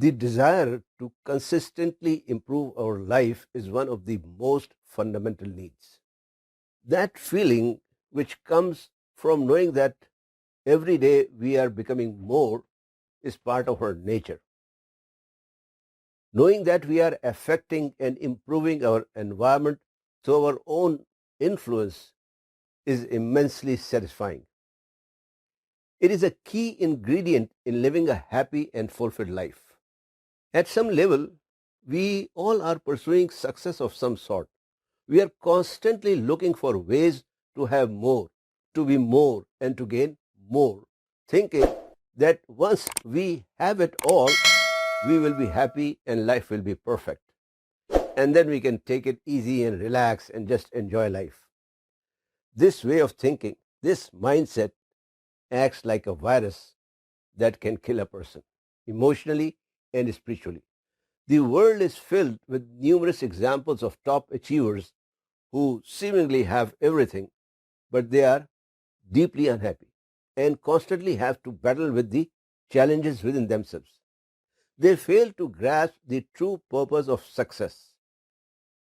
The desire to consistently improve our life is one of the most fundamental needs. That feeling which comes from knowing that every day we are becoming more is part of our nature. Knowing that we are affecting and improving our environment through our own influence is immensely satisfying. It is a key ingredient in living a happy and fulfilled life. At some level, we all are pursuing success of some sort. We are constantly looking for ways to have more, to be more, and to gain more, thinking that once we have it all, we will be happy and life will be perfect. And then we can take it easy and relax and just enjoy life. This way of thinking, this mindset acts like a virus that can kill a person emotionally and spiritually. The world is filled with numerous examples of top achievers who seemingly have everything, but they are deeply unhappy and constantly have to battle with the challenges within themselves. They fail to grasp the true purpose of success.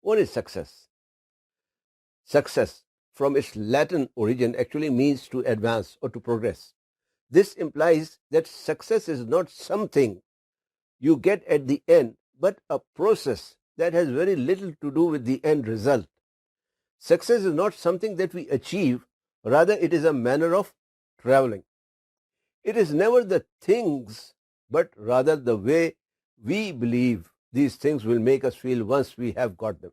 What is success? Success, from its Latin origin, actually means to advance or to progress. This implies that success is not something you get at the end, but a process that has very little to do with the end result. Success is not something that we achieve, rather it is a manner of traveling. It is never the things, but rather the way we believe these things will make us feel once we have got them.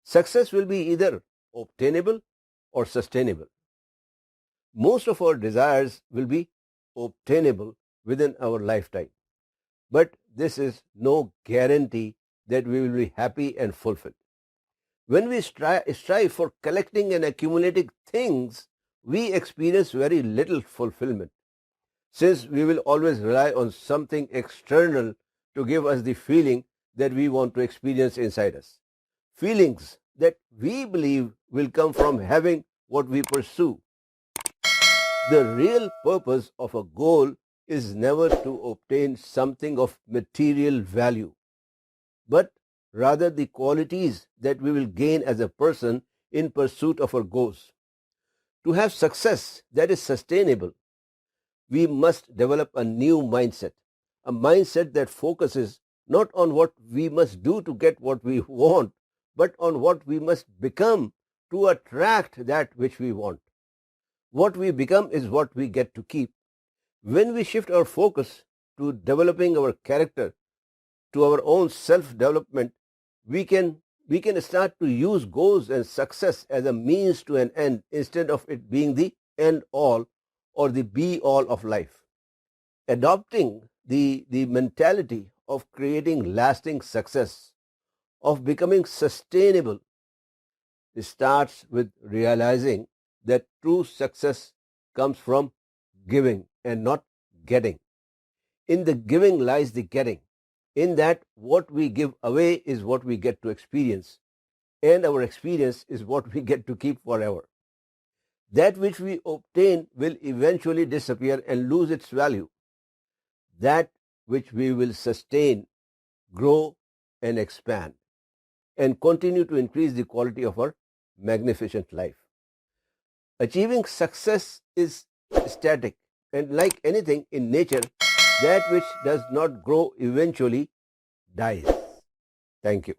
Success will be either obtainable or sustainable. Most of our desires will be obtainable within our lifetime, but this is no guarantee that we will be happy and fulfilled. When we strive for collecting and accumulating things, we experience very little fulfillment, since we will always rely on something external to give us the feeling that we want to experience inside us. Feelings that we believe will come from having what we pursue. The real purpose of a goal is never to obtain something of material value, but rather the qualities that we will gain as a person in pursuit of our goals. To have success that is sustainable, we must develop a new mindset, a mindset that focuses not on what we must do to get what we want, but on what we must become to attract that which we want. What we become is what we get to keep. When we shift our focus to developing our character, to our own self-development, we can start to use goals and success as a means to an end instead of it being the end all or the be all of life. Adopting the mentality of creating lasting success, of becoming sustainable, starts with realizing that true success comes from giving and not getting. In the giving lies the getting. In that, what we give away is what we get to experience, and our experience is what we get to keep forever. That which we obtain will eventually disappear and lose its value. That which we will sustain, grow, and expand, and continue to increase the quality of our magnificent life. Achieving success is static, and like anything in nature, that which does not grow eventually dies. Thank you.